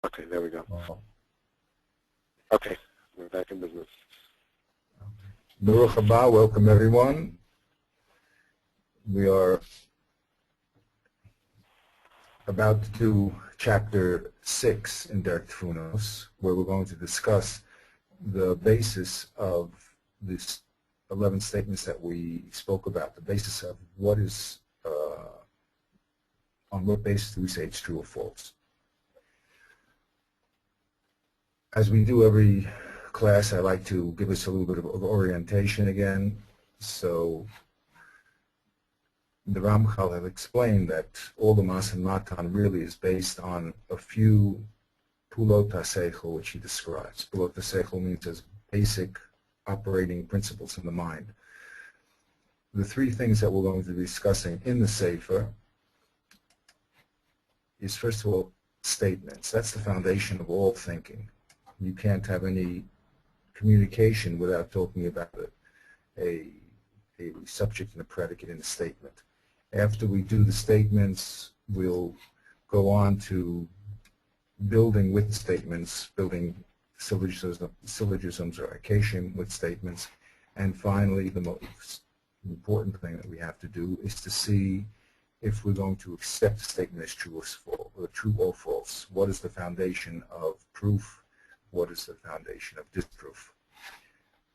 Okay, there we go. Oh. Okay, we're back in business. Baruch haba, welcome everyone. We are about to do chapter 6 in Derek Tfunos, where we're going to discuss the basis of this 11 statements that we spoke about, the basis of what is, on what basis do we say it's true or false. As we do every class, I like to give us a little bit of orientation again. So the Ramchal have explained that all the Mas and Matan really is based on a few Pulot HaSeichel, which he describes. Pulot HaSeichel means as basic operating principles in the mind. The three things that we're going to be discussing in the Sefer is, first of all, statements. That's the foundation of all thinking. You can't have any communication without talking about a subject and a predicate in a statement. After we do the statements, we'll go on to building with statements, building syllogisms or akashim with statements, and finally the most important thing that we have to do is to see if we're going to accept a statement as true or false. What is the foundation of proof? What is the foundation of disproof?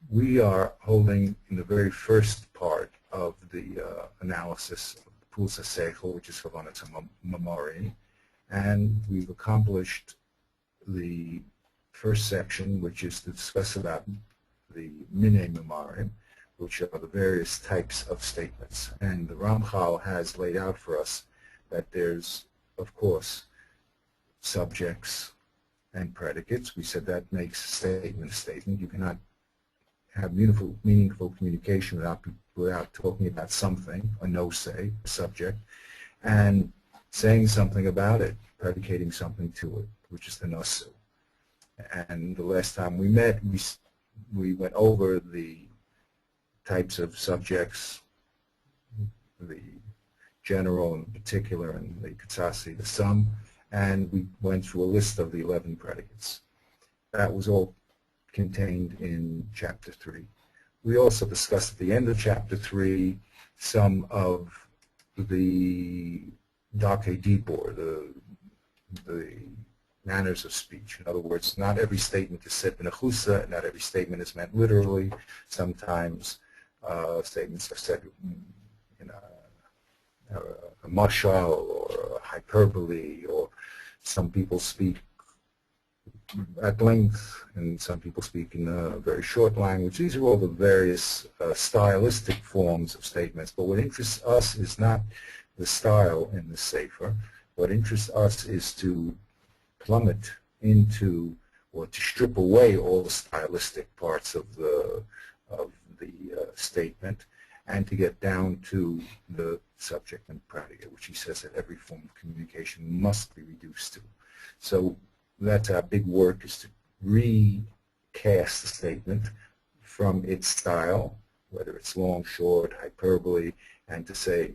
We are holding in the very first part of the analysis of Pulsa Seichel, which is Chavanat Mamori, and we've accomplished the first section, which is to discuss about the Minei Mamarim, which are the various types of statements. And the Ramchal has laid out for us that there's, of course, subjects and predicates. We said that makes a statement a statement. You cannot have meaningful communication without talking about something, a no-say, a subject, and saying something about it, predicating something to it, which is the nasu. And the last time we met, we went over the types of subjects, the general and particular, and the katsasi, the sum, and we went through a list of the 11 predicates. That was all contained in Chapter 3. We also discussed at the end of Chapter 3 some of the Dake Dibor, the manners of speech. In other words, not every statement is said b'nechusa, not every statement is meant literally. Sometimes statements are said in a mashal or a hyperbole, or some people speak at length, and some people speak in a very short language. These are all the various stylistic forms of statements. But what interests us is not the style in the Sefer. What interests us is to plummet into, or to strip away all the stylistic parts of the statement, and to get down to the subject and predicate, which he says that every form of communication must be reduced to. So that's our big work, is to recast the statement from its style, whether it's long, short, hyperbole, and to say,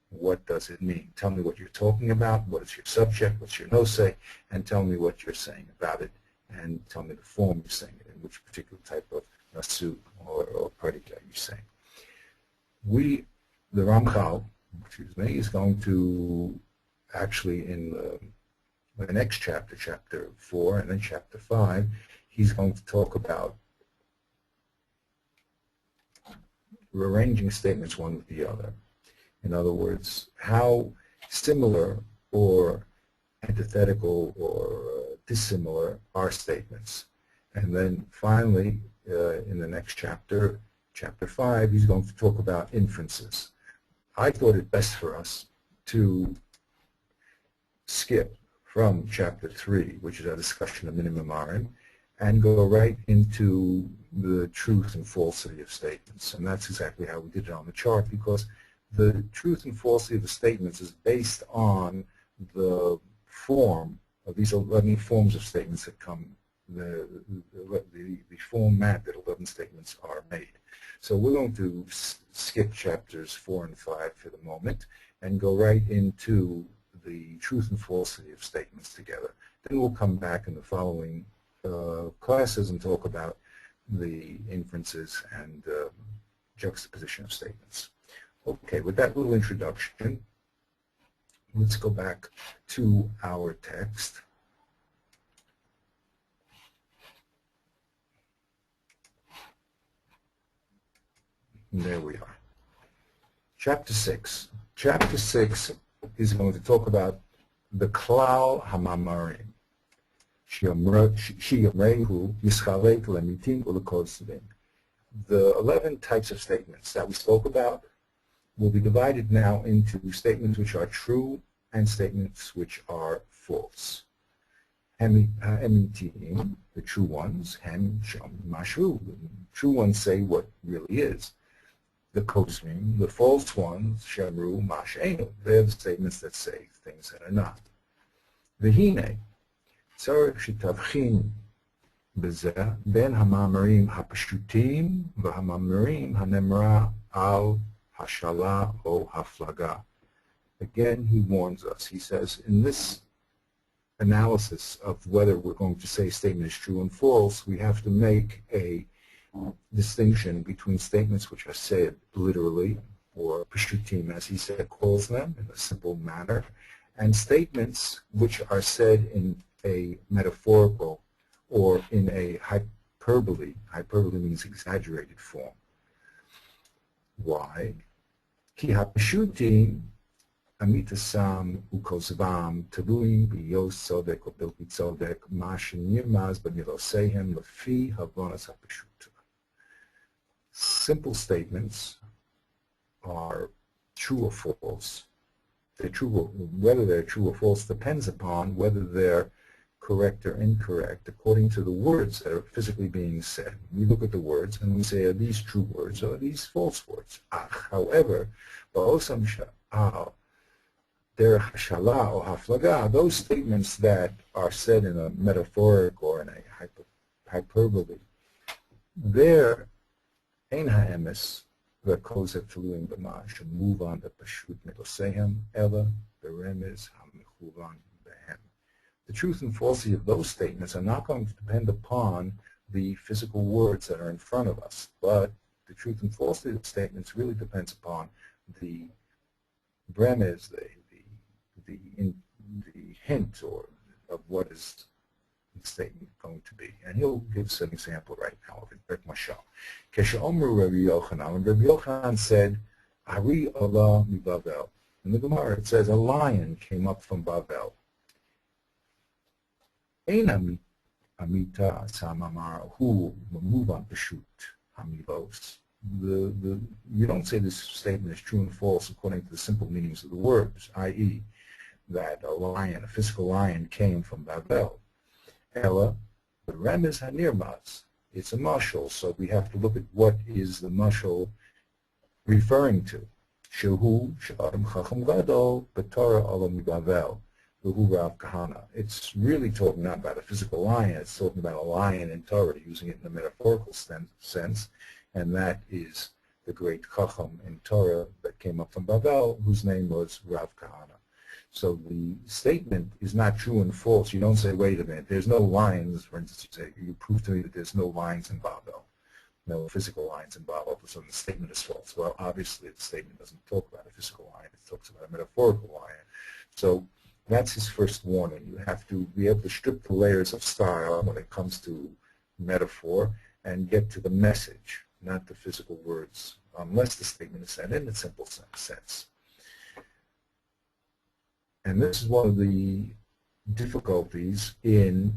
what does it mean? Tell me what you're talking about, what is your subject, what's your no-say, and tell me what you're saying about it, and tell me the form you're saying it in, which particular type of nasu or predicate you're saying. The Ramchal, is going to actually in the next chapter, Chapter 4, and then Chapter 5, he's going to talk about arranging statements one with the other. In other words, how similar or antithetical or dissimilar are statements. And then finally, in the next chapter, Chapter 5, he's going to talk about inferences. I thought it best for us to skip from Chapter 3, which is a discussion of minimum mamarim, and go right into the truth and falsity of statements. And that's exactly how we did it on the chart, because the truth and falsity of the statements is based on the form of these 11 forms of statements that come, the format that 11 statements are made. So we're going to skip chapters 4 and 5 for the moment and go right into the truth and falsity of statements together. Then we'll come back in the following classes and talk about the inferences and juxtaposition of statements. Okay, with that little introduction, let's go back to our text. And there we are. Chapter 6. Chapter 6 is going to talk about the Klal HaMamarim. The 11 types of statements that we spoke about will be divided now into statements which are true and statements which are false. Ha'emitim, the true ones, hem sham mashru, the true ones say what really is. The kosmim, the false ones, shamru mash'enu, they're the statements that say things that are not. V'hine, tzarech shetavchin b'zeh ben hamamarim hapashutim v'hamamarim hanemra al hashala o haflaga. Again, he warns us. He says, in this analysis of whether we're going to say a statement is true and false, we have to make a distinction between statements which are said literally, or pashutim, as he said, calls them in a simple manner, and statements which are said in a metaphorical or in a hyperbole. Hyperbole means exaggerated form. Why? Ki hapashutim amitasam ukozvam taluim biyos tzodek or bilki tzodek mashin nirmaz b'milosehem lefi havonas hapashut. Simple statements are true or false. They're true, whether they're true or false depends upon whether they're correct or incorrect according to the words that are physically being said. We look at the words and we say, are these true words or are these false words? However, ba'osam sha'al, they're hashala or haflaga, those statements that are said in a metaphoric or in a hyperbole, they're ein ha'emes v'kozet teluim b'mash, move on the pashut milosehem ela beremez ha'mechuvan behem. The truth and falsity of those statements are not going to depend upon the physical words that are in front of us, but the truth and falsity of the statements really depends upon the remez, the hint or of what is the statement going to be. And he'll give us an example right now of it. Keshe'omru Rabbi Yochanan, when Rabbi Yochanan said, Ari Allah mi Bavel. In the Gemara it says, a lion came up from Bavel. Ein amita samamar hu mamuvan peshut hamilos. You don't say this statement is true and false according to the simple meanings of the words, i.e., that a lion, a physical lion, came from Babel. Ella, the rem is hanirmaz. It's a mashal, so we have to look at what is the mashal referring to. Shehu sh'adam chacham gadol b'torah olam Babel. Rav Kahana. It's really talking not about a physical lion, it's talking about a lion in Torah, using it in a metaphorical sense, and that is the great Chacham in Torah that came up from Babel, whose name was Rav Kahana. So the statement is not true and false. You don't say, wait a minute, there's no lions, for instance, you say, you prove to me that there's no lions in Babel, no physical lions in Babel, so the statement is false. Well, obviously the statement doesn't talk about a physical lion, it talks about a metaphorical lion. So that's his first warning. You have to be able to strip the layers of style when it comes to metaphor and get to the message, not the physical words, unless the statement is said in a simple sense. And this is one of the difficulties in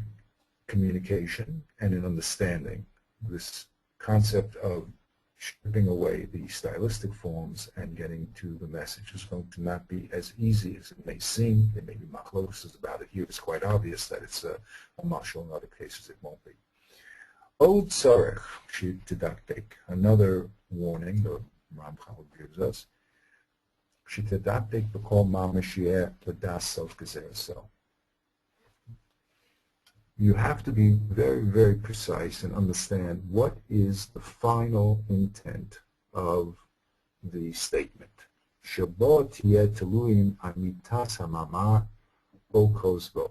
communication and in understanding this concept of stripping away the stylistic forms and getting to the message is going to not be as easy as it may seem. There may be machlokes about it. Here it's quite obvious that it's a mashal. In other cases it won't be. Od tzarech shitidaktik, another warning the Ramchal gives us. Shitidaktik b'kol ma mashiach l'das sof gezer. You have to be very, very precise and understand what is the final intent of the statement. שבו תהיה תלויים אמיתת המאמר או כוזבו.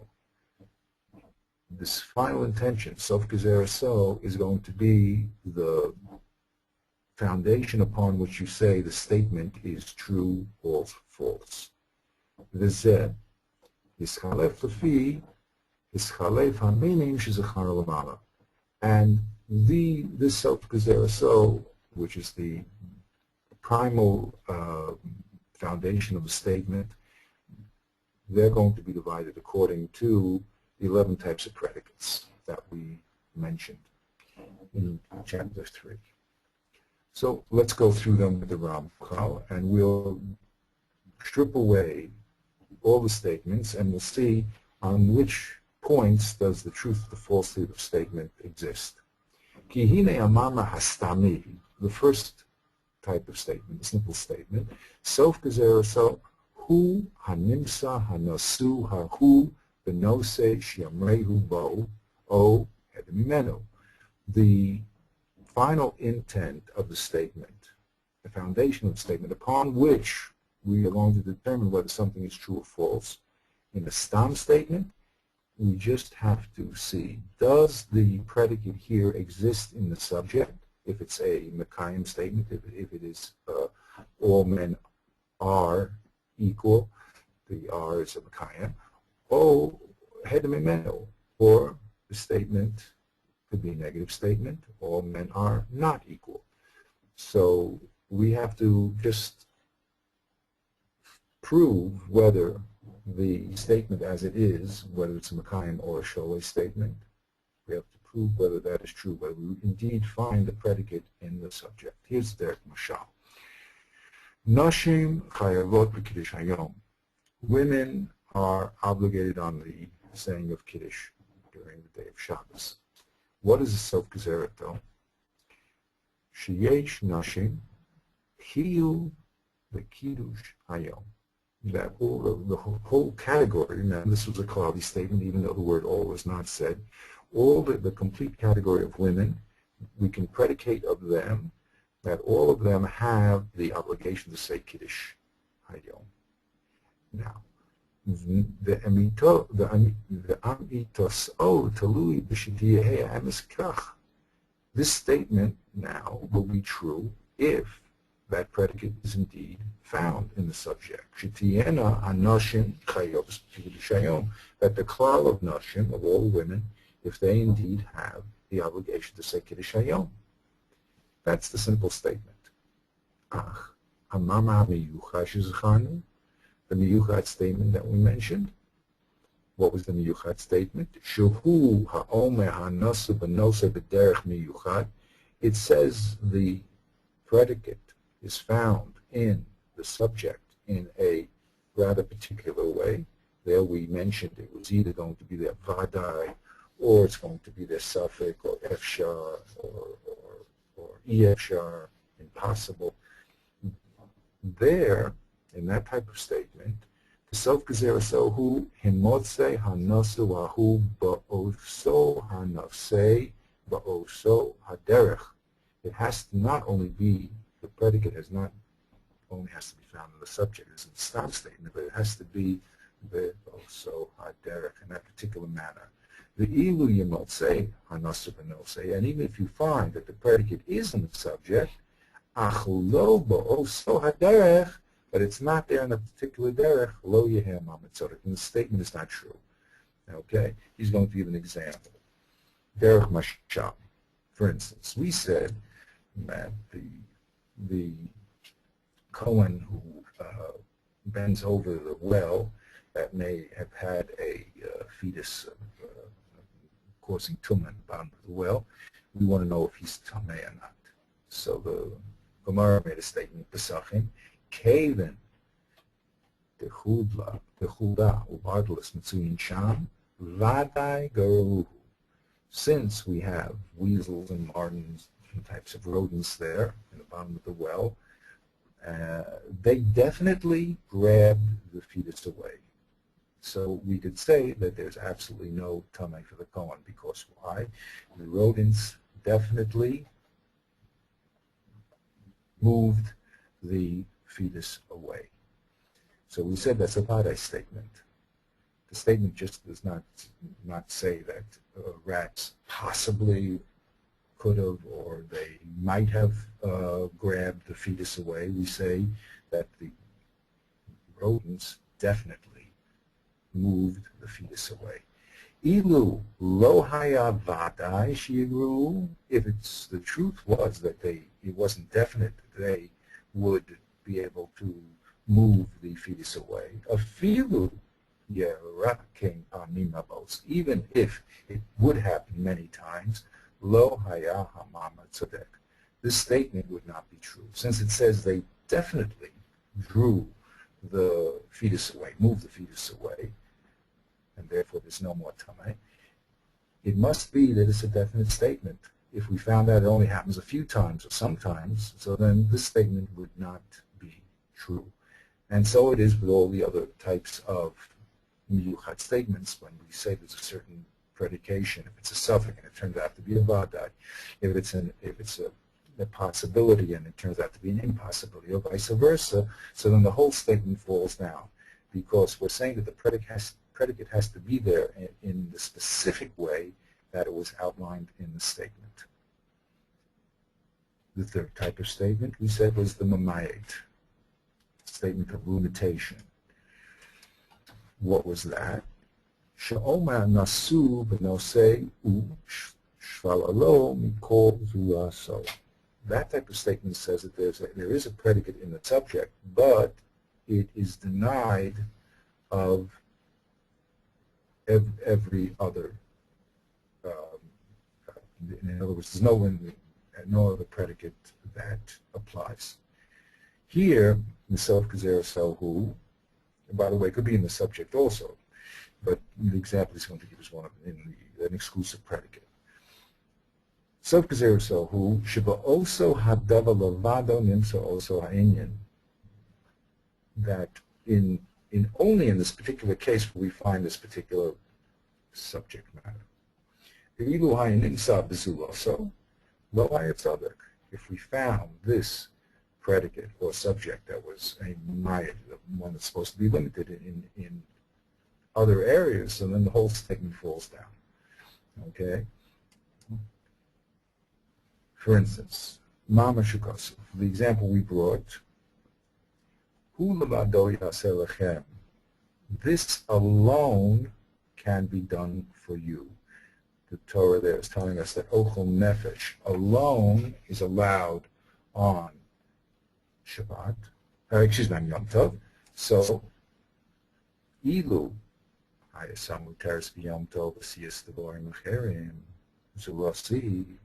This final intention, sof gezerah so, is going to be the foundation upon which you say the statement is true or false. וזה, ישחלף לפי, ישחלף המינים שזכר למעלה. And this sof gezerah so, which is the primal foundation of the statement, they're going to be divided according to the 11 types of predicates that we mentioned in chapter 3. So let's go through them with the Ramchal, and we'll strip away all the statements, and we'll see on which points does the truth or the falsity of the statement exist. Ki hine amama hastami, the first type of statement, the simple statement, sof gezerah so, hu hanimsa hanasu hahu benose shiamrehu bo o hedemimenu. The final intent of the statement, the foundation of the statement, upon which we are going to determine whether something is true or false. In a stam statement, we just have to see, does the predicate here exist in the subject? If it's a Mekayim statement, if it is all men are equal, the R is a Mekayim, or hedemimenu, or the statement could be a negative statement, all men are not equal. So we have to just prove whether the statement as it is, whether it's a Mekayim or a Sholei statement, we have to prove whether that is true, whether we indeed find the predicate in the subject. Here's their mashal. Nashim chayavot b'kiddush hayom. Women are obligated on the saying of Kiddush during the day of Shabbos. What is a sof gezerah though? Sheyesh nashim hiyu b'kiddush hayom. That the whole category, now this was a cloudy statement even though the word all was not said, all the complete category of women, we can predicate of them that all of them have the obligation to say Kiddush Hayom. Now, the amitos o talui b'shitiyeh amiskach. This statement now will be true if that predicate is indeed found in the subject. Shitiyena anoshim chayos Kiddush Hayom, that the klal of noshim, of all women, if they indeed have the obligation to say Kiddush Hayom. That's the simple statement. Ach, hamama miyuchad shezchanu, the miyuchad statement that we mentioned. What was the miyuchad statement? Shuhu ha'omer ha'nasu b'nose b'derech miyuchad. It says the predicate is found in the subject in a rather particular way. There we mentioned it was either going to be their vadai, or it's going to be their suffix, or efshar, or efshar, impossible. There, in that type of statement, the sof gezerah so hu himotze hanasu ahu ba'oso hanafse ba'oso haderech. It has to not only be, the predicate only has to be found in the subject, it's in the stam statement, but it has to be the also haderech in that particular manner. The ilu yemotze hanasu b'nose, and even if you find that the predicate is in the subject, achlo ba'oso haderech, but it's not there in a particular derech, lo yehem amitzodik, and the statement is not true. Okay, he's going to give an example. Derech mashal. For instance, we said that the Kohen who bends over the well that may have had a fetus causing tumah in the bottom of the well, we want to know if he's tameh or not. So the Gemara made a statement, Pesachim, Kaven, the chulda, ubardalis mitzuyin sham, vadai garuhu. Since we have weasels and martins and types of rodents there in the bottom of the well, they definitely grabbed the fetus away. So we could say that there's absolutely no tameh for the Kohen, because why? The rodents definitely moved the fetus away. So we said that's a Vadai statement. The statement just does not say that rats possibly could have or they might have grabbed the fetus away. We say that the rodents definitely moved the fetus away. Ilu lo haya vadai shiru, if the truth was that it wasn't definite that they would be able to move the fetus away. Afilu yeraking amimabos, even if it would happen many times, lo haya hamama tzedek. This statement would not be true, since it says they definitely drew the fetus away, moved the fetus away, and therefore there's no more tamei. It must be that it's a definite statement. If we found out it only happens a few times or sometimes, so then this statement would not be true. And so it is with all the other types of miyuchat statements when we say there's a certain predication, if it's a suffix and it turns out to be a vadai, if it's a possibility and it turns out to be an impossibility, or vice versa, so then the whole statement falls down, because we're saying that the predicate has to be there in the specific way that it was outlined in the statement. The third type of statement we said was the mamayit, statement of limitation. What was that? Sha'oma nasu b'nosei u shvalalo mikol zulaso. That type of statement says that there is a predicate in the subject, but it is denied of every other. In other words, there's no other predicate that applies. Here, the self-kazera selhu, and by the way, it could be in the subject also, but the example he's going to give is one of an exclusive predicate. Self-kazera selhu shiba also hadava lavado nimsa also ha'inyan. That only in this particular case will we find this particular subject matter. If we found this predicate or subject that was a mayat, the one that's supposed to be limited in other areas, and then the whole statement falls down. Okay? For instance, Mama Shukasu, the example we brought, this alone can be done for you. The Torah there is telling us that Ochel Nefesh alone is allowed on Shabbat, on Yom Tov. So, Ilu, Hayasamu Teres B'Yom Tov, Asiyas Devorim Acherim, Zulasi,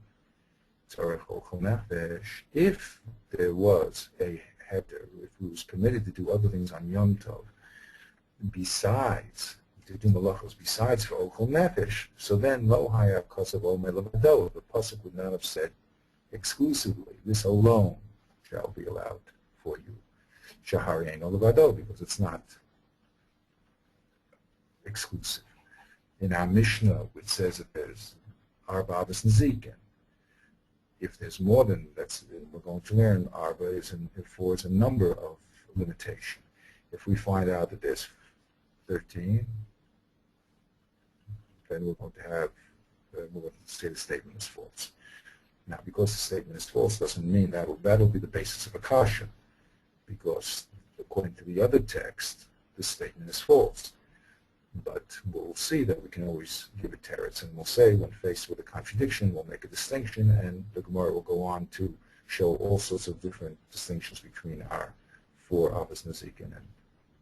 Tzarech Ochel Nefesh, if there was a heter, if he was permitted to do other things on Yom Tov, besides to do malachos besides for Ochel Nefesh, so then lo haya kosav omer levado, the pasuk would not have said exclusively, this alone shall be allowed for you. Shahari ain't levado, because it's not exclusive. In our Mishnah, which says that there's arba avos nezikin, if there's more than that's, we're going to learn arba affords a number of limitation. If we find out that there's 13, then we're going to say the statement is false. Now, because the statement is false doesn't mean that'll be the basis of a kasha, because according to the other text, the statement is false. But we'll see that we can always give it teretz, and we'll say when faced with a contradiction, we'll make a distinction, and the Gemara will go on to show all sorts of different distinctions between our 4 avos nezikin and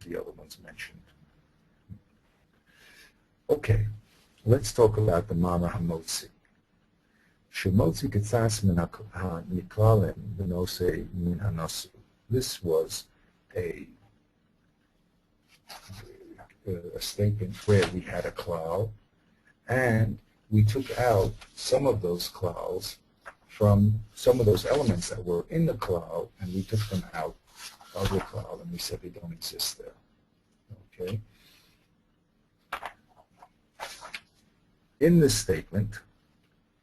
the other ones mentioned. Okay, let's talk about the Mama Hamotzi. Shemotzi ketzas min ha'niklalim b'nosei min hanasu. This was a statement where we had a klal, and we took out some of those klals from some of those elements that were in the klal, and we took them out of the klal, and we said they don't exist there. Okay. In this statement,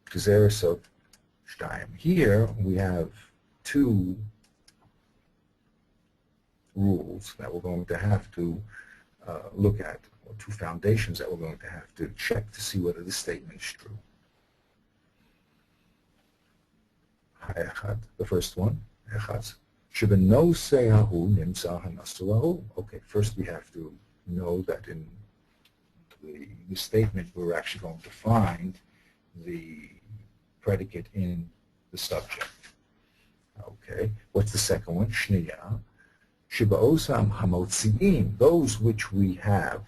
Gezeres Shtayim, here we have 2 rules that we're going to have to look at, or two foundations that we're going to have to check to see whether this statement is true. The first one, okay, first we have to know that in the statement we're actually going to find the predicate in the subject. Okay, what's the second one? Shniya. Shiba'osam hamotzi'im, those which we have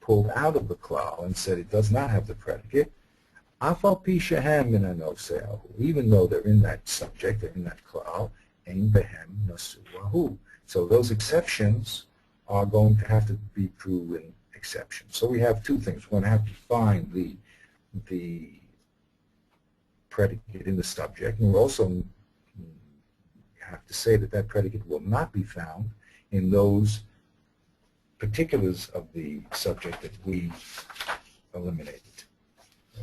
pulled out of the klal and said it does not have the predicate, afal pi shehem min hanoseahu, even though they're in that subject, they're in that klal, ein behem nasuahu. So those exceptions are going to have to be proven exceptions. So we have two things. We're going to have to find the predicate in the subject, and we're also have to say that that predicate will not be found in those particulars of the subject that we eliminated.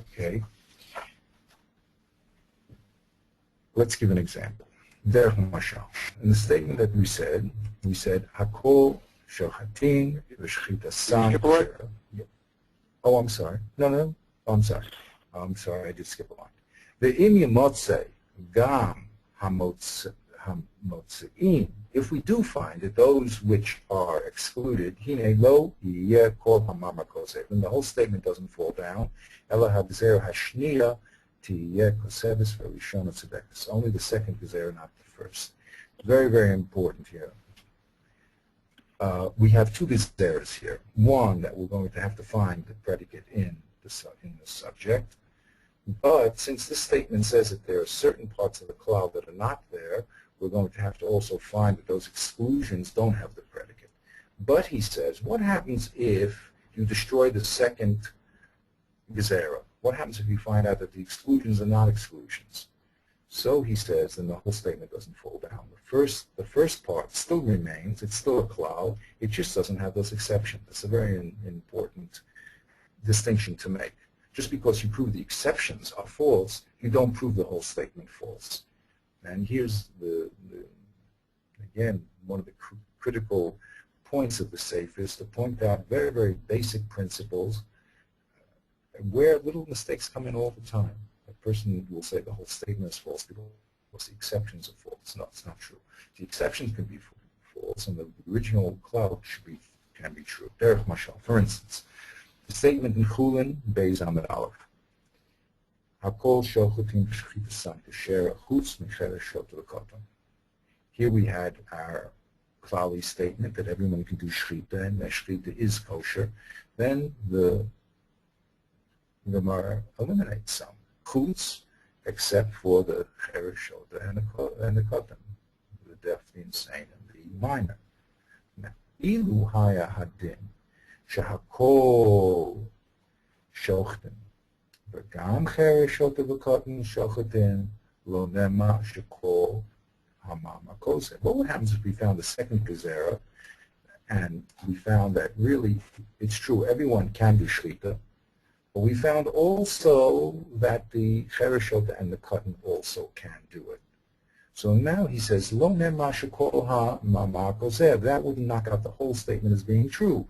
Okay? Let's give an example. Derech mashal. In the statement that we said, Hakol shochatin v'shchita san. Oh, I'm sorry. No. Oh, I'm sorry. I'm sorry, I did skip a line. Ve'im yemotze gam hamotzeim. If we do find that those which are excluded, hine lo yeh kol hamama kosev, and the whole statement doesn't fall down, ela hagzer hashniya tiyeh kosevis v'rishona tzedekus. Only the second gzer, not the first. Very, very important here. We have two gzeres here. One, that we're going to have to find the predicate in the subject. But since this statement says that there are certain parts of the klal that are not there, we're going to have to also find that those exclusions don't have the predicate. But he says, what happens if you destroy the second gezerah? What happens if you find out that the exclusions are not exclusions? So he says, then the whole statement doesn't fall down. The first part still remains. It's still a klal. It just doesn't have those exceptions. It's a very important distinction to make. Just because you prove the exceptions are false, you don't prove the whole statement false. And here's again, one of the critical points of the safe is to point out very, very basic principles where little mistakes come in all the time. A person will say the whole statement is false because the exceptions are false. No, it's not true. The exceptions can be false, and the original cloud can be true. Derech mashal, for instance, the statement in Chulin, Beis Amud Aleph. Hakol shochatim v'shchitasan kasher chutz micheres shoter v'koton. Here we had our klali statement that everyone can do shchita, and that shchita is kosher. Then the Gemara eliminates some chutz, except for the cheres shoter and the koton, the deaf, the insane, and the minor. Now, ilu haya hadin. Shahakol shochten, v'gam cheres shoter v'koton shochetin lo nema shekol hamama kosev. What happens if we found the second gezerah, and we found that really it's true, everyone can do shchita, but we found also that the cheres shoter and the koton also can do it. So now he says lo nema shekol hamama kosev. That would knock out the whole statement as being true.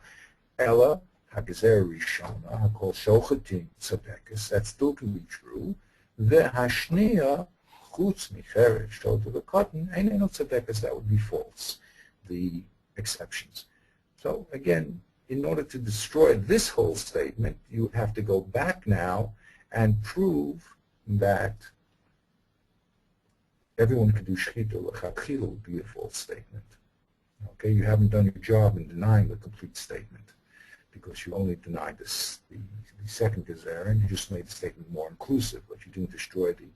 Ella, Hagezer Rishona, Hakol Shochatim Tzedekes, that still can be true. The Hashniya, Chutz Micheres Shoter v'Koton, Eineno Tzedekes, that would be false, the exceptions. So again, in order to destroy this whole statement, you have to go back now and prove that everyone can do Shchita L'Chatchila would be a false statement. Okay, you haven't done your job in denying the complete statement, because you only denied the second gezerah, and you just made the statement more inclusive, but you didn't destroy the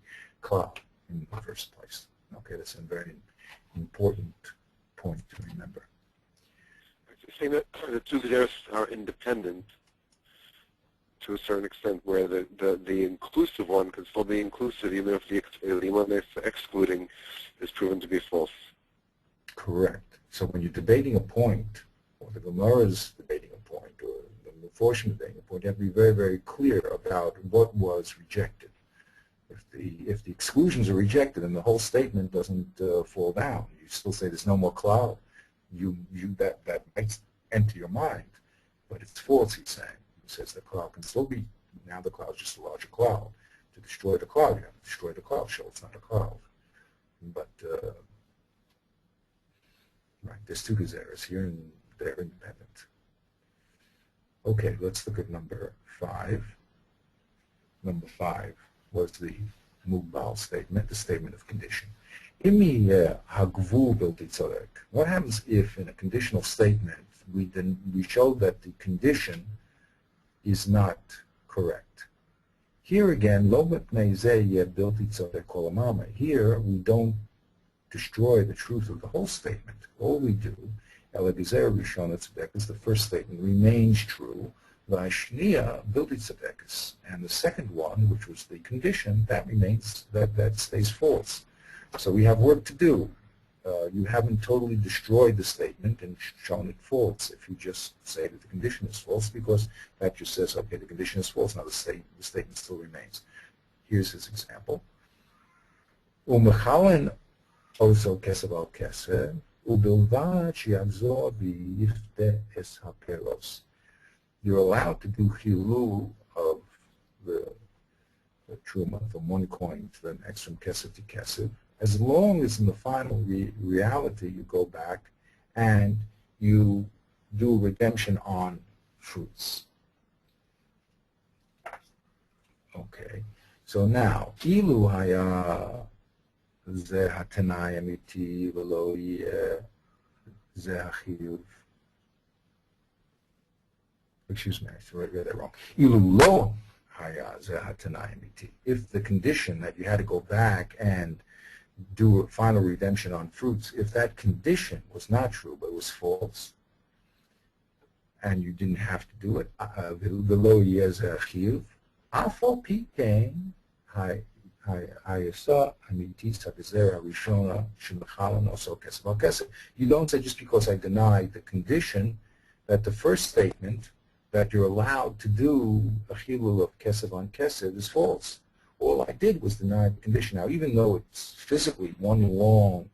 klal in the first place. Okay, that's a very important point to remember. You're saying that the two gezerahs are independent to a certain extent, where the inclusive one can still be inclusive even if the one that's excluding is proven to be false. Correct. So when you're debating a point, or the Gemara is debating a point, or the Meforshim is debating a point, you have to be very, very clear about what was rejected. If the exclusions are rejected and the whole statement doesn't fall down, you still say there's no more klal, that might enter your mind, but it's false, he's saying. He says the cloud can still be, now the cloud is just a larger cloud. To destroy the cloud, you have to destroy the cloud, show it's not a cloud. But, right, there's two errors here, and they're independent. Okay, let's look at number 5. Number 5 was the Mugbal statement, the statement of condition. What happens if in a conditional statement we show that the condition is not correct? Here again, here we don't destroy the truth of the whole statement. All we do, is the first statement remains true, and the second one, which was the condition, that remains, that stays false. So we have work to do. You haven't totally destroyed the statement and shown it false if you just say that the condition is false, because that just says, okay, the condition is false, now the statement still remains. Here's his example. Umechalen also kesev al kesev, ubilvad she'yachzor v'yifte es haperos. You're allowed to do chilul of the truma from one coin to the next, from kesev to kesev, as long as in the final reality you go back and you do redemption on fruits. Okay, so now, ilu haya ze hatanai amiti v'lo yeh ze hachiyuv. Excuse me, I read that wrong. Ilu lo haya ze hatanai amiti. If the condition that you had to go back and do a final redemption on fruits, if that condition was not true but was false, and you didn't have to do it, v'lo yeh ze hachiyuv, afal pikein hayasa amiti sagazera rishona shemechalon also kesev al kesev. You don't say just because I denied the condition that the first statement that you're allowed to do a chilul of kesev on kesev is false. All I did was deny the condition. Now, even though it's physically one long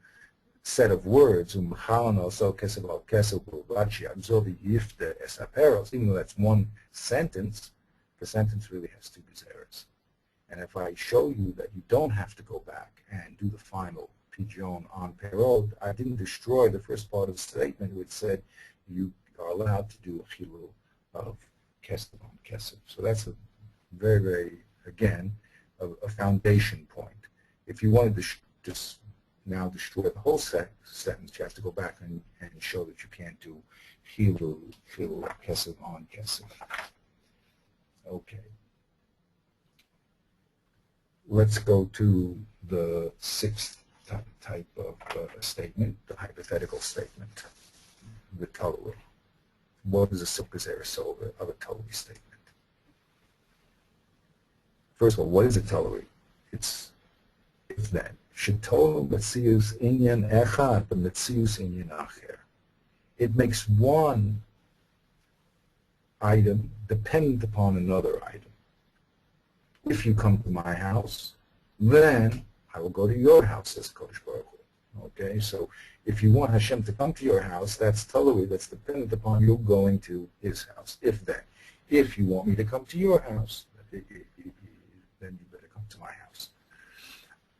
set of words, even though that's one sentence, the sentence really has two errors. And if I show you that you don't have to go back and do the final pidyon on perod, I didn't destroy the first part of the statement which said you are allowed to do a chilul of kesev on kesev. So that's a very, very, again, a foundation point. If you wanted to just now destroy the whole sentence, you have to go back and show that you can't do chilul kesev on kesev. Okay. Let's go to the 6th type of statement, the hypothetical statement, the totally. What is a silkazera of a totally statement? First of all, what is a totally? It's if then. Shetol metzius inyan echad, but metzius inyan acher. It makes one item dependent upon another item. If you come to my house, then I will go to your house, says Kodesh Baruch Hu. Okay, so if you want Hashem to come to your house, that's totally, that's dependent upon you going to his house. If then. If you want me to come to your house, then you better come to my house.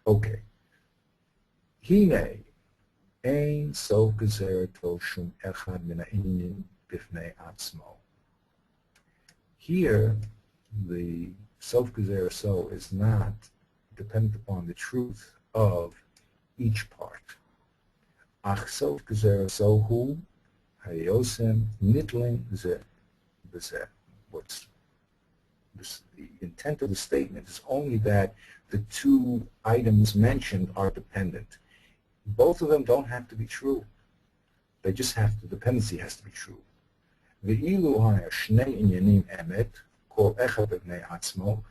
Okay. Hine ein so gezerto shum echad min ha'inyin bifnei atzmo. Here, the self-gezerah so is not dependent upon the truth of each part. Ach self-gezerah so hu hayosem nitling ze b'zeh. What's the intent of the statement is only that the two items mentioned are dependent. Both of them don't have to be true. They just have to, the dependency has to be true. Ve'ilu haya shnei inyanim emet kol echad b'nei atzmo.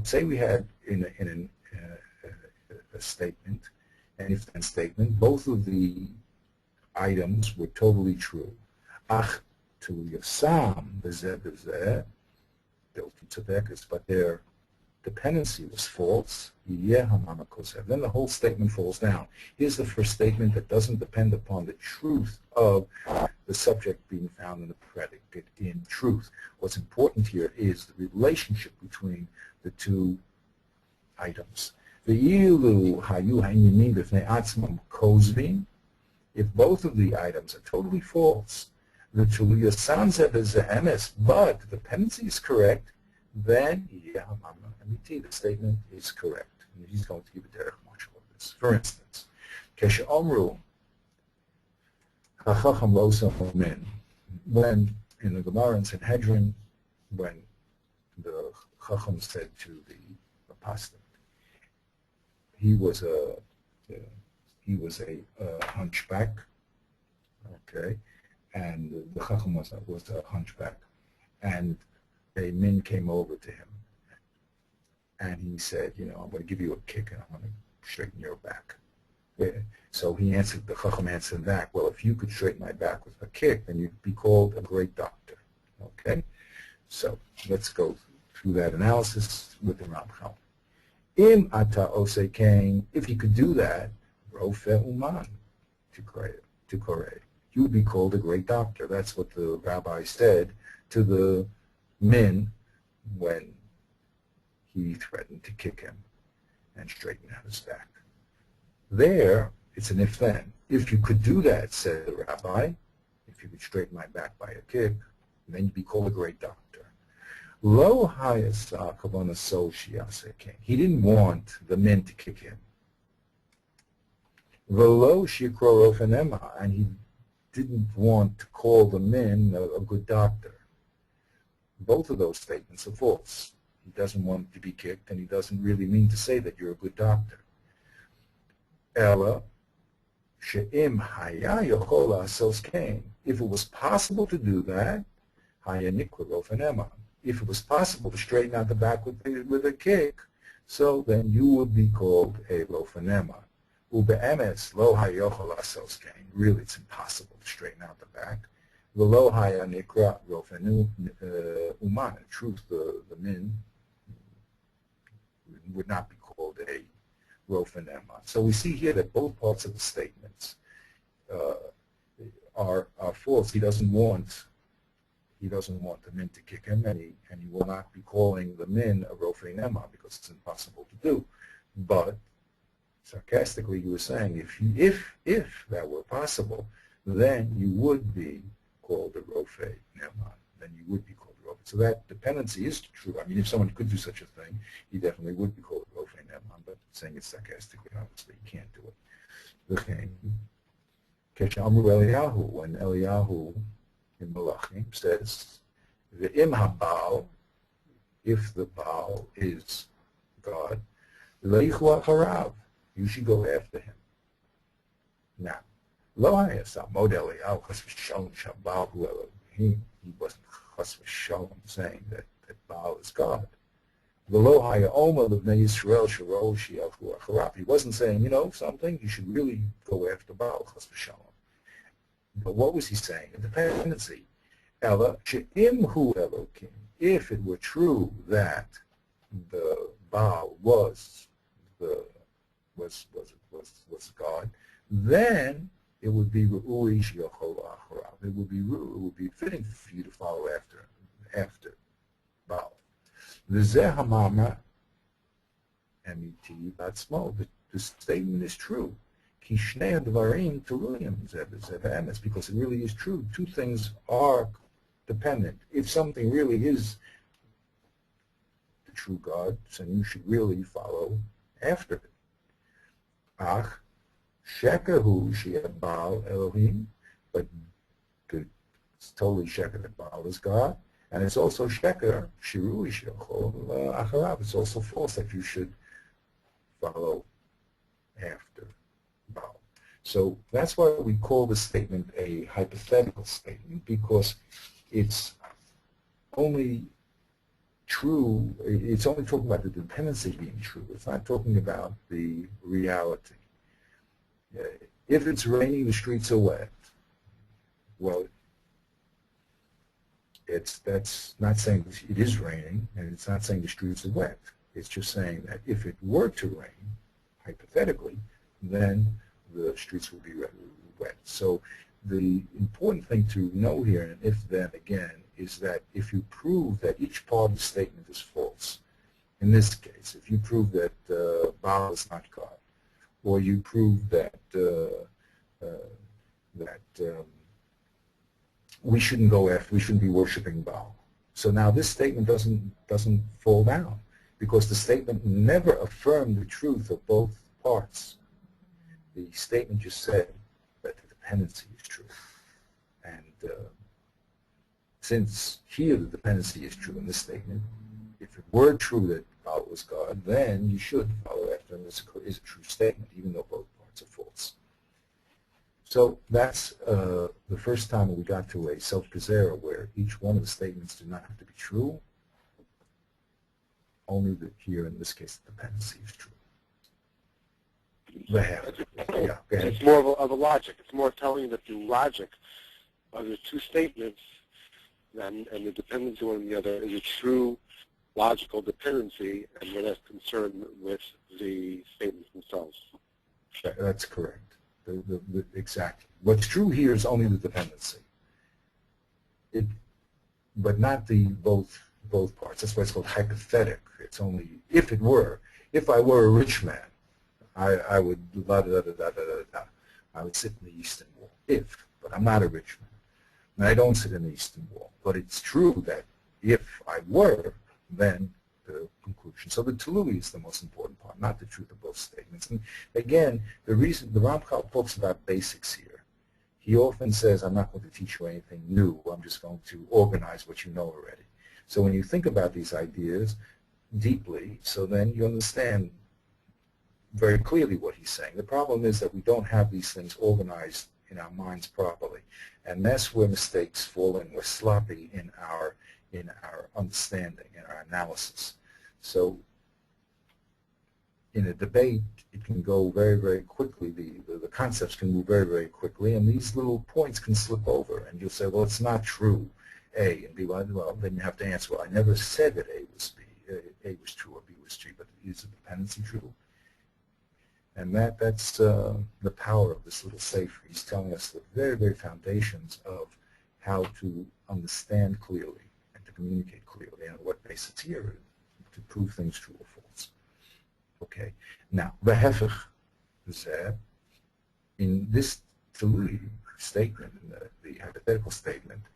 Say we had in a statement, an if-then statement, both of the items were totally true. Ach tu yasam b'zeh b'zeh, but they're dependency was false, then the whole statement falls down. Here's the first statement that doesn't depend upon the truth of the subject being found in the predicate in truth. What's important here is the relationship between the two items. If both of the items are totally false, but the dependency is correct, then the statement is correct. And he's going to give a derech marshal of this. For instance, when in the Gemara in Sanhedrin, when the Chacham said to the apostate, he was a hunchback, okay, and the Chacham was a hunchback, and a min came over to him, and he said, I'm going to give you a kick and I'm going to straighten your back. Yeah. So the Chacham answered back, well, if you could straighten my back with a kick, then you'd be called a great doctor. Okay? So let's go through that analysis with the Ramchal. Im ata ose kain, if you could do that, rofe uman to kore, you would be called a great doctor. That's what the rabbi said to the min when he threatened to kick him and straighten out his back. There, it's an if-then. If you could do that, said the rabbi, if you could straighten my back by a kick, then you'd be called a great doctor. Lo hayasa kavana so shiase king. He didn't want the men to kick him. Velo shikro rofenema, and he didn't want to call the men a good doctor. Both of those statements are false. He doesn't want to be kicked, and he doesn't really mean to say that you're a good doctor. Ella, she'im haya yochola sos kain. If it was possible to do that, haya nikra rofenema. If it was possible to straighten out the back with a kick, so then you would be called a rofenema. Ube'emes lo haya yochola sos kain. Really, it's impossible to straighten out the back. V'lo haya nikra rofenu uman. In truth, the min would not be called a rofenema. So we see here that both parts of the statements are false. He doesn't want the min to kick him, and he will not be calling the min a rofenema because it's impossible to do. But sarcastically, he was saying if that were possible, then you would be called a rofenema. Then you would be called a rofenema. So that dependency is true. I mean, if someone could do such a thing, he definitely would be called a rofenema. But saying it sarcastically, obviously, you can't do it. Okay. Keshamru Eliyahu, when Eliyahu in Malachim says, "Ve'im habal," if the Baal is God, leichu acharav, you should go after him. Now, lo hayasa mod Eliyahu chas v'shalom shabal hu Elohim. He wasn't chas v'shalom saying that Baal is God. V'lo haya omer l'bnei Yisrael sharo shi'alchu acharav. He wasn't saying, something, you should really go after Baal chas v'shalom. But what was he saying? A dependency. Ella she'im hu Elokim. If it were true that the Baal was God, then it would be ru'ui she'achol acharav. It would be fitting for you to follow after Baal. V'zeh hamama emiti batzmo. The statement is true. Because it really is true. Two things are dependent. If something really is the true God, then you should really follow after it. Ach, shekehu she'Baal Elohim, but it's totally sheker that Baal is God, and it's also sheker shirui she'achol acharav. It's also false that you should follow after Baal. So that's why we call this statement a hypothetical statement, because it's only true, it's only talking about the dependency being true. It's not talking about the reality. If it's raining, the streets are wet. Well, that's not saying it is raining, and it's not saying the streets are wet. It's just saying that if it were to rain, hypothetically, then the streets would be wet. So the important thing to know here, and if then again, is that if you prove that each part of the statement is false, in this case, if you prove that Baal is not God, or you prove that we shouldn't be worshiping Baal. So now this statement doesn't fall down, because the statement never affirmed the truth of both parts. The statement just said that the dependency is true. And since here the dependency is true in this statement, if it were true that Baal was God, then you should follow after him. This is a true statement, even though both parts are false. So that's the first time we got to a self-gezerah where each one of the statements do not have to be true. Only that here, in this case, the dependency is true. Yeah, go ahead. It's more of a logic. It's more telling that the logic of the two statements and the dependency on the other is a true logical dependency, and we're not concerned with the statements themselves. That's correct. Exactly. What's true here is only the dependency, but not the both parts. That's why it's called hypothetic. It's only if it were. If I were a rich man, I would I would sit in the Eastern Wall. But I'm not a rich man, and I don't sit in the Eastern Wall. But it's true that if I were, then the conclusion. So the Talui is the most important part, not the truth of both statements. And again, the reason the Ramchal talks about basics here. He often says, I'm not going to teach you anything new. I'm just going to organize what you know already. So when you think about these ideas deeply, so then you understand very clearly what he's saying. The problem is that we don't have these things organized in our minds properly. And that's where mistakes fall in. We're sloppy in our understanding, in our analysis. So in a debate, it can go very, very quickly. The concepts can move very, very quickly, and these little points can slip over. And you'll say, well, it's not true, A, and B. Well, then you have to answer, well, I never said that A was B, A was true or B was true, but is the dependency true? And that's the power of this little sefer. He's telling us the very, very foundations of how to understand clearly and to communicate clearly, and on what basis here to prove things true or false. Okay. Now, v'hefech zeh, in this Talui statement, in the hypothetical statement,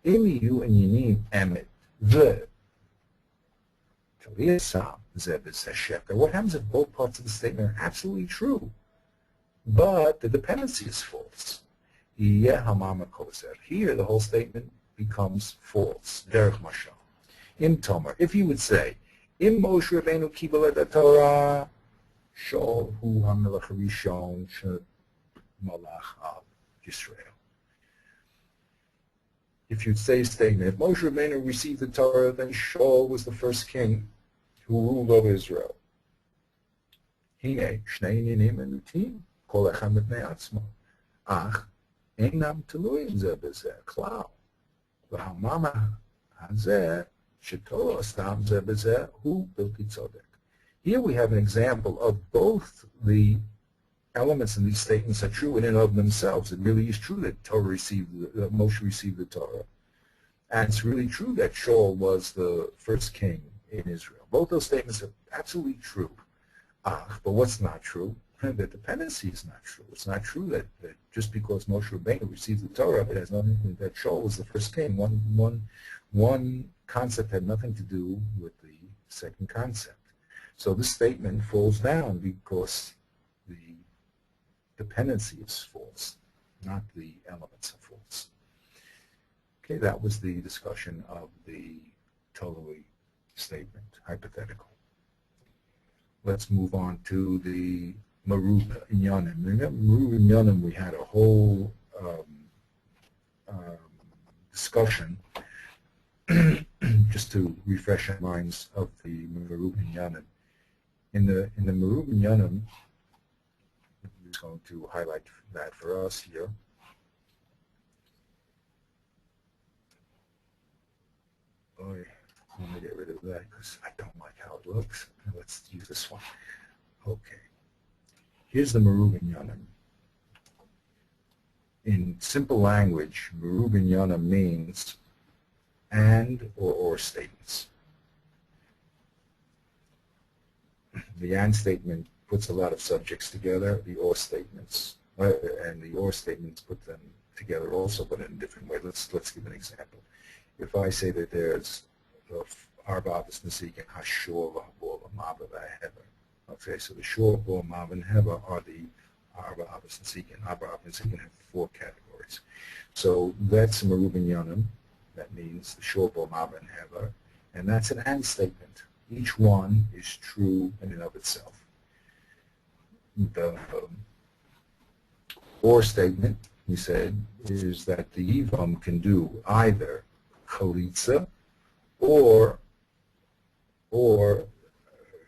im yiyu inyanim emet v'taliyasam zeh b'zeh sheker. What happens if both parts of the statement are absolutely true, but the dependency is false? Yeh hamama koser. Here, the whole statement becomes false. Derech mashal. Im tomer. If you would say, Im Moshe Rabbeinu kibel et Torah, shol hu hamelech rishon shemalach al Yisrael. If you'd say a statement, if Moshe Rabbeinu received the Torah, then Shaul was the first king who ruled over Israel. Hine shnei inyanim enutim, kol echad mipnei atzmo, ach einam teluim zeh b'zeh klal, v'hamama hazeh here we have an example of both the elements in these statements are true in and of themselves. It really is true that Moshe received the Torah. And it's really true that Shaul was the first king in Israel. Both those statements are absolutely true. But what's not true? The dependency is not true. It's not true that just because Moshe Rabbeinu received the Torah, it has nothing that Shaul was the first king. One concept had nothing to do with the second concept. So this statement falls down because the dependency is false, not the elements are false. Okay, that was the discussion of the Talui statement, hypothetical. Let's move on to the Merub Inyanim. Remember, Merub Inyanim, we had a whole discussion just to refresh our minds of the Merub Inyanim. In the Merub Inyanim, I'm just going to highlight that for us here. Boy, let me get rid of that because I don't like how it looks. let's use this one. Okay. Here's the Merubin Yanim. In simple language, Merubin Yanim means and or statements. The and statement puts a lot of subjects together, the or statements, and the or statements put them together also, but in a different way. Let's give an example. If I say that there's Arba Avos Nesikin Hashor V'Habor V'Mava V'Hever. Okay, so the Shor, Bor, Mav, and Hever are the Arba Avos Nesikin. Arba Avos Nesikin have 4 categories. So that's Merubin Yanim. That means the Shor, Bor, Mav, and Hever. And that's an and statement. Each one is true in and of itself. The or statement, he said, is that the Yivam can do either Chalitza or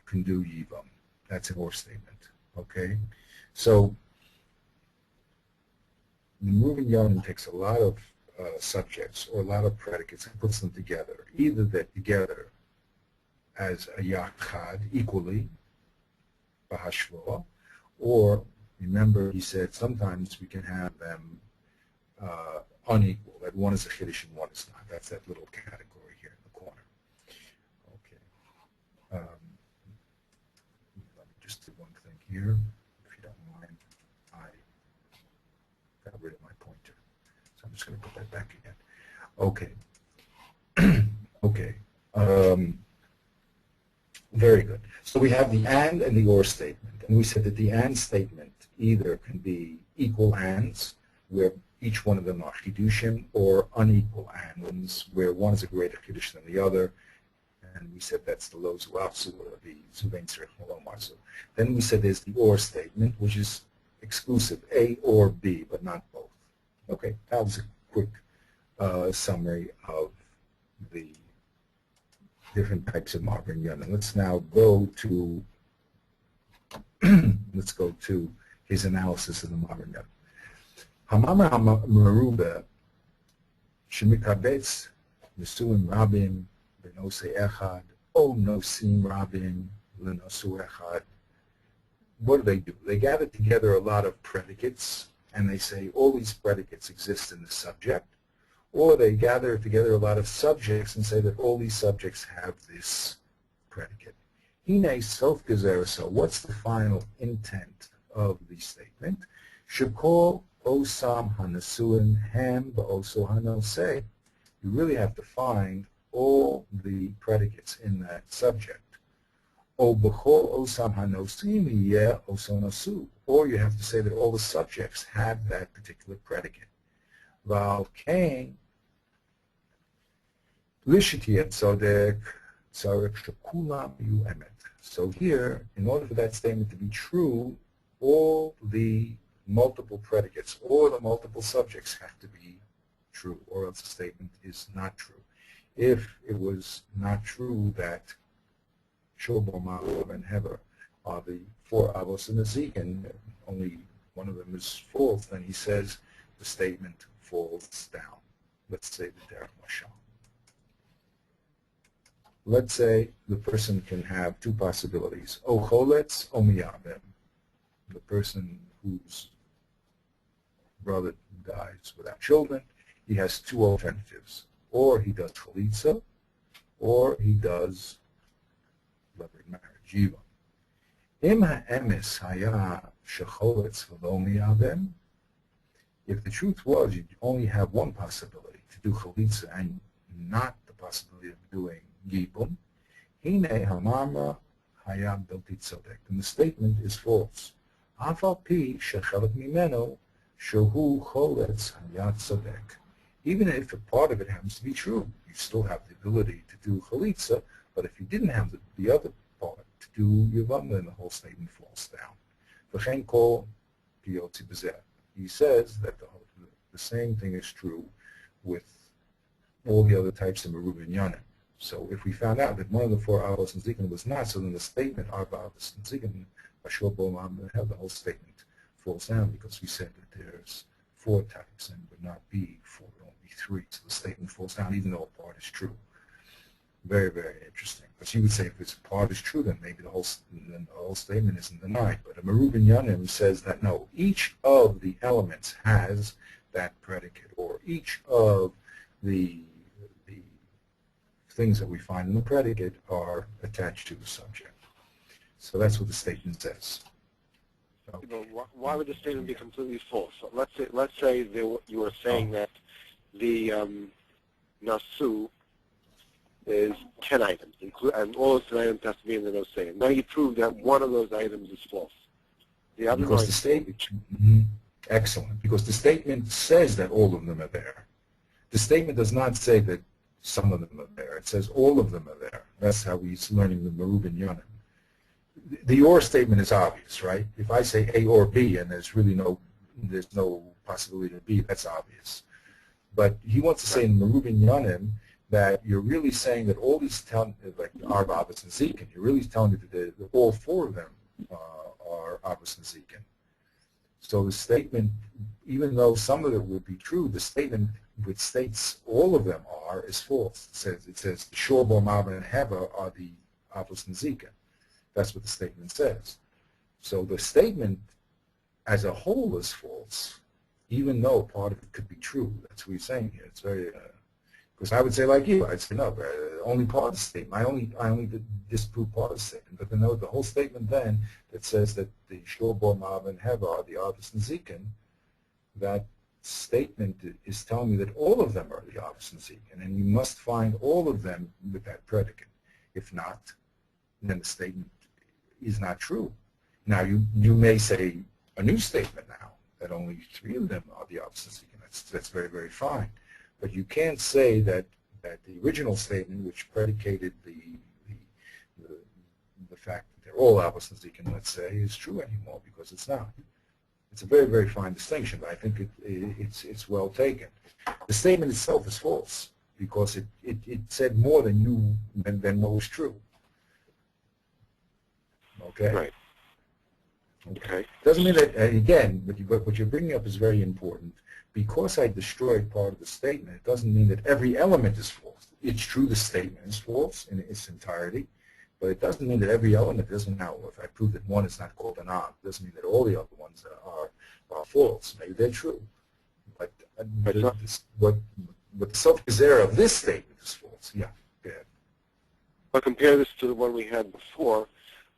can do Yivam. That's an or statement. Okay? So the Merubin Yanim takes a lot of subjects or a lot of predicates and puts them together. Either they're together as a Yachad equally, Bahashva, or remember he said sometimes we can have them unequal, that one is a Chiddush and one is not. That's that little category here in the corner. Okay. Let me just do one thing here, if you don't mind. I got rid of my pointer, so I'm just going to put that back again. Okay. Okay. Very good. So we have the and the or statement, and we said that the and statement either can be equal ands, where each one of them are chidushim, or unequal ands, where one is a greater chiddush than the other, and we said that's the lo zuafsu, or the zuvein tzrich lo marzu. Then we said there's the or statement, which is exclusive, A or B, but not both. Okay, that was a quick summary of the different types of Merubin Yanim. Let's now go to his analysis of the Merubin Yanim. Hamamar Meruba Shemikabetz Nesuim Rabim Benose Echad O Nosim Rabim Lenosu Echad. What do? They gather together a lot of predicates and they say all these predicates exist in the subject. Or they gather together a lot of subjects and say that all these subjects have this predicate. Hine sof gezerah. So what's the final intent of the statement? Shekol osam hanasuin hem ba'oso hanoseh. You really have to find all the predicates in that subject. O b'chol osam hanosim yeh oso nasu. Or you have to say that all the subjects have that particular predicate. Val kain lishitiyat tzodek tzarek shekulam yu emet. So here, in order for that statement to be true, all the multiple predicates or the multiple subjects have to be true, or else the statement is not true. If it was not true that Shor, Bor, Mav, and Hever are the 4 Avos and Nezikin, only one of them is false, then he says the statement falls down. Let's say the derech mashal. Let's say the person can have 2 possibilities. O choletz, o miyabem. The person whose brother dies without children, he has 2 alternatives. Or he does chalitza, or he does levirate marriage, yiva. Im ha'emes haya shecholetz v'lo miyabem. If the truth was you only have one possibility, to do chalitza and not the possibility of doing Yibum, Hine Hamamra Hayab Bilti Tzodek. And the statement is false. Afal Pi Shechelek Mimeno Shehu Choletz Hayat Tzodek. Even if a part of it happens to be true, you still have the ability to do Chalitza, but if you didn't have the other part to do Yivam, then the whole statement falls down. V'chein kol piyotzi b'zeh. He says that the same thing is true with all the other types of Merubin Yanim. So if we found out that one of the 4 Avos and Zikin was not, so then the statement Arba Avos and Zikin, Ashur Bolam, have the whole statement falls down because we said that there's 4 types and would not be 4, it would only be 3. So the statement falls down even though a part is true. Very, very interesting. Because you would say if it's part is true, then maybe the whole statement isn't denied. But a Merubin Yanim says that no, each of the elements has that predicate, or each of the things that we find in the predicate are attached to the subject. So that's what the statement says. So, why would the statement be completely false? So let's say you are saying that the nasu is 10 items, and all those 10 items has to be in the nosei. Now you prove that one of those items is false. The other because the statement, excellent, because the statement says that all of them are there. The statement does not say that some of them are there. It says all of them are there. That's how he's learning the Merubin Yanim. The or statement is obvious, right? If I say A or B and there's no possibility of B, that's obvious. But he wants to say in Merubin Yanim that you're really saying that all these, like Arba, Abbas, and Zikin, you're really telling me that all four of them are Abbas and Zikin. So the statement, even though some of it would be true, the statement which states all of them are is false. It says the Shor, Bo, Mava, and Heva are the Abbas and Zikin. That's what the statement says. So the statement as a whole is false, even though part of it could be true. That's what he's saying here. It's very, because I would say like you, I'd say no, only part of the statement. I only disprove part of the statement. But then the whole statement then that says that the Shor, Bo, Mav, and Heva are the Abbas and Zikin, that statement is telling me that all of them are the Abbas and Zikin, and you must find all of them with that predicate. If not, then the statement is not true. Now you may say a new statement now that only three of them are the Abbas and Zikin. That's very, very fine. But you can't say that the original statement, which predicated the fact that they're all Abbas and Zikin, let's say, is true anymore, because it's not. It's a very, very fine distinction, but I think it's well taken. The statement itself is false because it said more than what was true. Okay. Right. Okay. Doesn't mean that again, but what you're bringing up is very important. Because I destroyed part of the statement, it doesn't mean that every element is false. It's true the statement is false in its entirety, but it doesn't mean that every element isn't. Now, if I prove that one is not called an ob, it doesn't mean that all the other ones are false. Maybe they're true. But what the self-gazera of this statement is false. Yeah, go ahead. But compare this to the one we had before,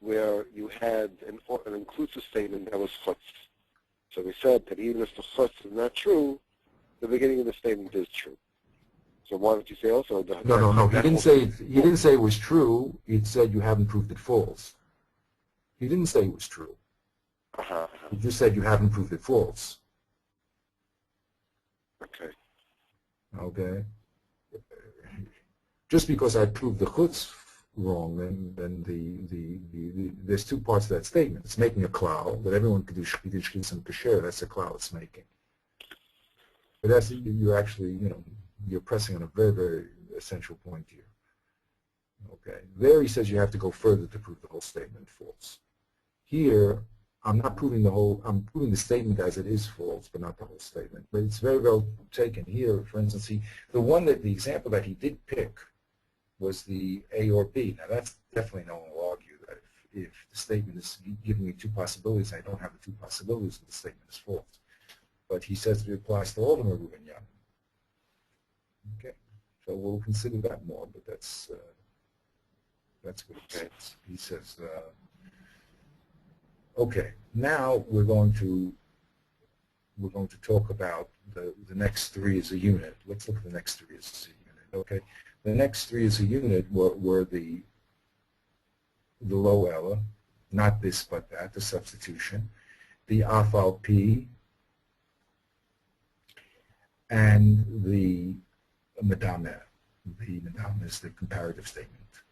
where you had an inclusive statement that was chutz. So we said that even if the chutz is not true, the beginning of the statement is true. So why don't you say also that? No. He didn't say it was true. He said you haven't proved it false. He didn't say it was true. He just said you haven't proved it false. Okay. Okay. Just because I proved the chutz wrong, then there's two parts to that statement. It's making a cloud, but everyone could do shchis and kasher. That's the cloud it's making. But that's you're actually, you're pressing on a very, very essential point here. Okay. There he says you have to go further to prove the whole statement false. Here, I'm not proving the whole. I'm proving the statement as it is false, but not the whole statement. But it's very well taken here. For instance, the example that he did pick was the A or B. Now that's definitely no one will argue that if the statement is giving me two possibilities, I don't have the two possibilities, and the statement is false. But he says it applies to all the Merubin Yanim. Okay, so we'll consider that more, but that's what he says. He says, okay, now we're going to talk about the next three as a unit. Let's look at the next three as a unit. Okay. The next three as a unit were the low Ella, not this but that, the substitution, the Afal P, and the Madame. The Madame is the comparative statement.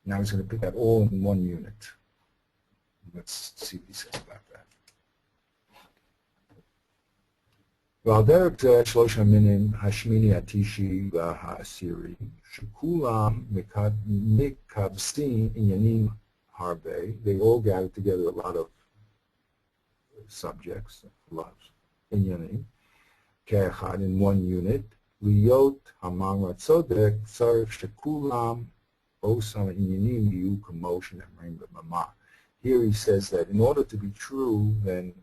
Now he's going to put that all in one unit. Let's see what he says about that. והדרך זה שלוש המינים, השמיני, התשיעי והעשירי, שכולם מקבצים עניינים הרבה. They all gather together a lot of subjects, a lot of עניינים, כאחד in one unit, להיות המאמר צודק צריך שכולם osam inyanim yu כמו שנאמרים במאמר. Here he says that in order to be true, then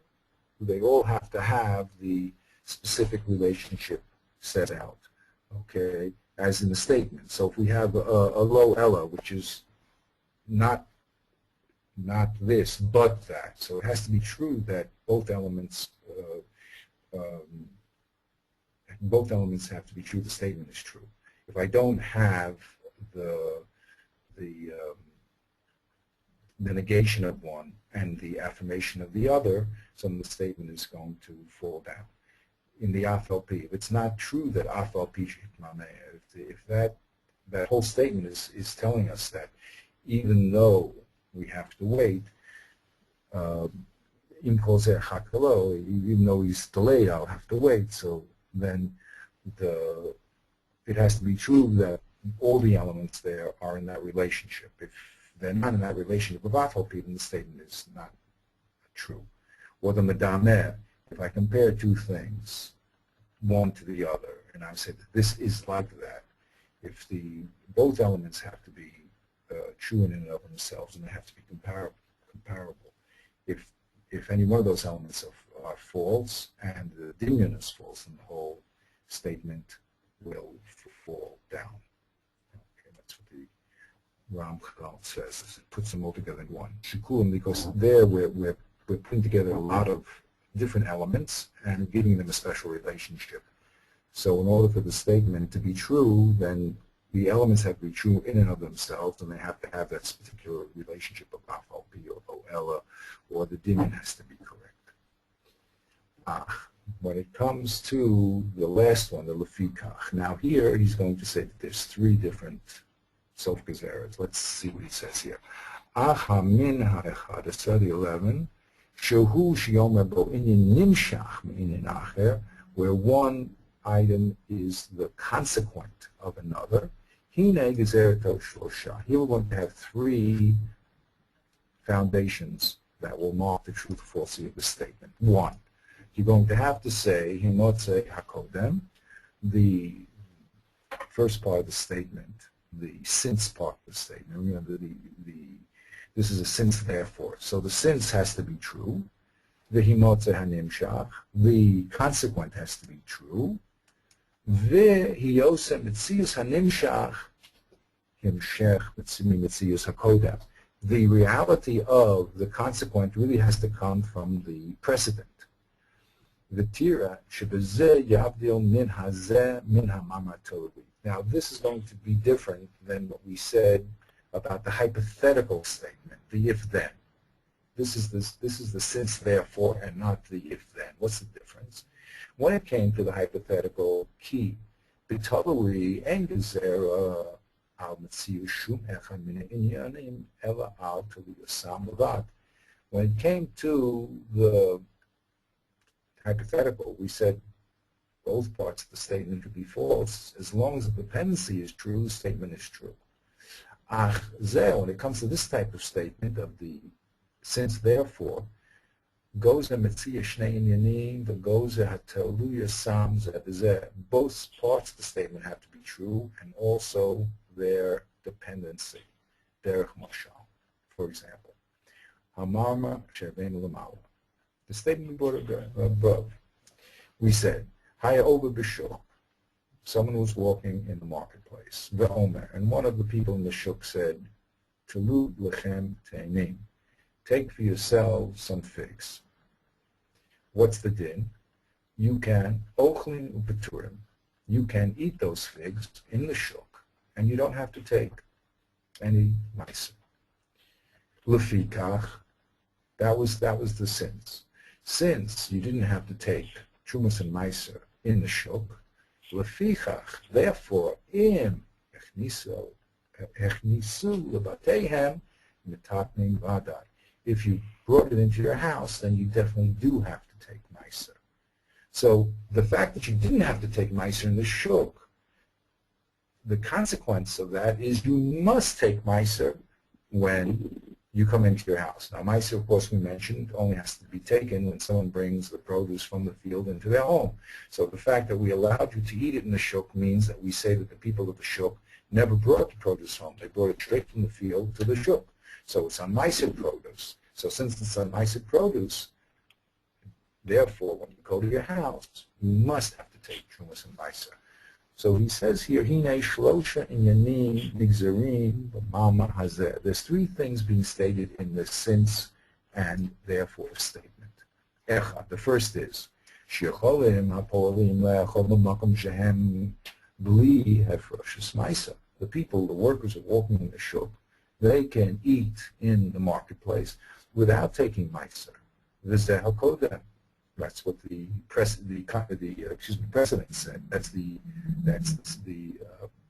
they all have to have the specific relationship set out, okay, as in the statement. So if we have a low Ella, which is not this, but that, so it has to be true that both elements have to be true. The statement is true. If I don't have the negation of one and the affirmation of the other, so the statement is going to fall down. In the AFLP, if it's not true that AFLP, if that whole statement is telling us that even though we have to wait, even though he's delayed, I'll have to wait. So then it has to be true that all the elements there are in that relationship. If they're not in that relationship with AFLP, then the statement is not true. Or the Medamer, if I compare two things, one to the other, and I say that this is like that, if both elements have to be true in and of themselves, and they have to be comparable. If any one of those elements are false and the dimion is false, then the whole statement will fall down. Okay, that's what the Ramchal says. It puts them all together in one. Shikulim, because there we're putting together a lot of different elements and giving them a special relationship. So in order for the statement to be true, then the elements have to be true in and of themselves, and they have to have that particular relationship of AFLP or Ella, or the dimion has to be correct. When it comes to the last one, the lefikach, now here he's going to say that there's three different sof-gezeres. Let's see what he says here. Aha min ha'echad, it's 11, shehu sheyomer bo inyan nimshach me'inyan acher, where one item is the consequent of another. Hine gezerato shlosha. Here we're going to have three foundations that will mark the truth or falsity of the statement. One, you're going to have to say himotze hakodem, the first part of the statement, the since part of the statement. Remember, this is a since therefore. So the since has to be true. The himotze hanimshach, the consequent has to be true. The reality of the consequent really has to come from the precedent. Now this is going to be different than what we said about the hypothetical statement, the if-then. This is the since therefore and not the if-then. What's the difference? When it came to the hypothetical key, when it came to the hypothetical, we said both parts of the statement could be false. As long as the dependency is true, the statement is true. When it comes to this type of statement of the since therefore, both parts of the statement have to be true, and also their dependency. Derech mashal, for example. The statement above, we said, Haya over b'shuk, someone was walking in the marketplace, ve'omer, and one of the people in the shuk said, Talu lechem te'enim, take for yourselves some figs. What's the din? You can, ochlin upeturim, you can eat those figs in the shuk, and you don't have to take any meiser. Lefikach, that was the since. Since you didn't have to take trumas and meiser in the shuk, lefikach, therefore, im echnisu lebatehem mitatning vadai. If you brought it into your house, then you definitely do have to take meiser. So the fact that you didn't have to take meiser in the shuk, the consequence of that is you must take meiser when you come into your house. Now, Meiser, of course, we mentioned, only has to be taken when someone brings the produce from the field into their home. So the fact that we allowed you to eat it in the shuk means that we say that the people of the shuk never brought the produce home. They brought it straight from the field to the shuk. So it's on Meiser produce. So since it's on Meiser produce, therefore, when you go to your house, you must have to take Trumas and Meiser. So he says here, Hine Shlosha Inyanim Nigzarim B'Mama Hazeh. There's three things being stated in the since and therefore statement. Echad, the first is, Shecholim HaPolim Le'echol B'Makom Shehem Bli Hefroshus Maisa. The people, the workers are walking in the shuk. They can eat in the marketplace without taking Maisa. V'zeh HaKodem. That's what the precedent said. That's the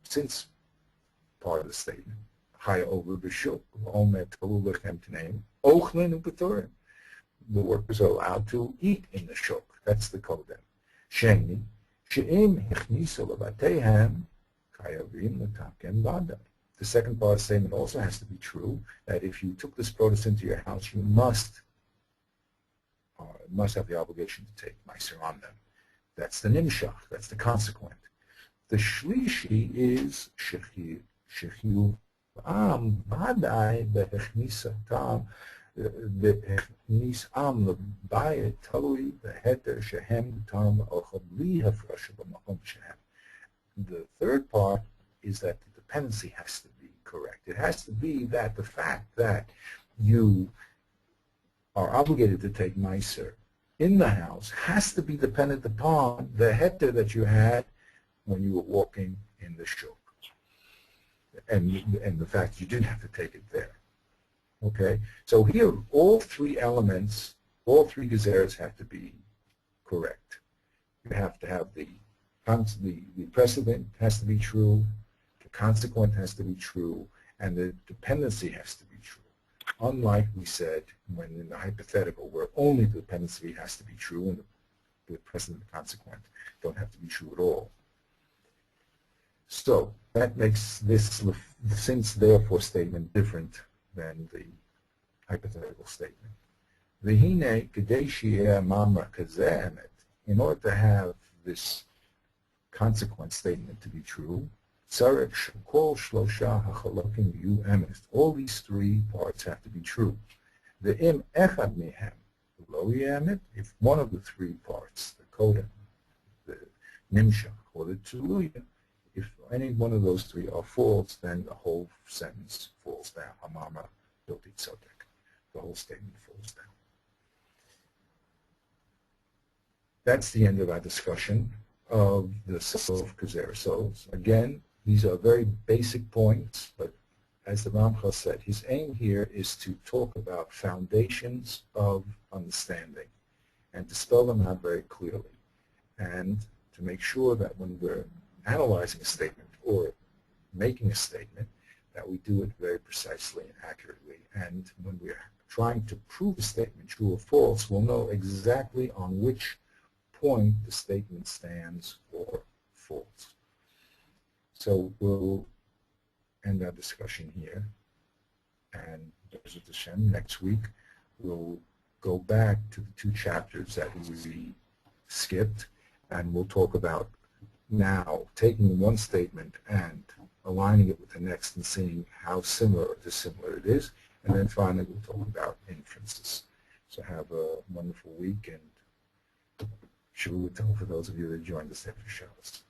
since part of the statement. Chaya over b'shuk omer tolu lechem t'neim ochlin u'petorim. The workers are allowed to eat in the shuk. That's the kodem. Sheni she'im hichnisu levateihem chayavim l'taken bada. The second part of the statement also has to be true, that if you took this produce into your house, you must have the obligation to take Meiser on them. That's the nimshach, that's the consequent. The shlishi is shechiu am badai behechnis am lebayit talui beheter shehem tam ochad li hafresh b'makom shehem. The third part is that the dependency has to be correct. It has to be that the fact that you are obligated to take Meiser in the house has to be dependent upon the heter that you had when you were walking in the shuk, and the fact you didn't have to take it there. Okay, so here all three elements, all three gezeres have to be correct. You have to have the precedent has to be true, the consequent has to be true, and the dependency has to be true. Unlike we said when in the hypothetical where only the dependency has to be true and the precedent and consequent don't have to be true at all. So that makes this since therefore statement different than the hypothetical statement. V'hine kedei she'eh mamra kazeh emet. In order to have this consequent statement to be true, tzarech shekol shlosha hachalokim yu emes. All these three parts have to be true. Ve'im echad mehem lo yemet. If one of the three parts, the kodem, the nimshach, or the tuluya, if any one of those three are false, then the whole sentence falls down. Hamama bilti tzodek. The whole statement falls down. That's the end of our discussion of the Sof Gezer. So again, these are very basic points, but as the Ramchal said, his aim here is to talk about foundations of understanding and to spell them out very clearly, and to make sure that when we're analyzing a statement or making a statement, that we do it very precisely and accurately. And when we're trying to prove a statement true or false, we'll know exactly on which point the statement stands or false. So we'll end our discussion here, and B'ezras Hashem, next week we'll go back to the two chapters that we skipped, and we'll talk about now taking one statement and aligning it with the next and seeing how similar or dissimilar it is, and then finally we'll talk about inferences. So have a wonderful week, and Shavua Tov for those of you that joined us after Shabbos.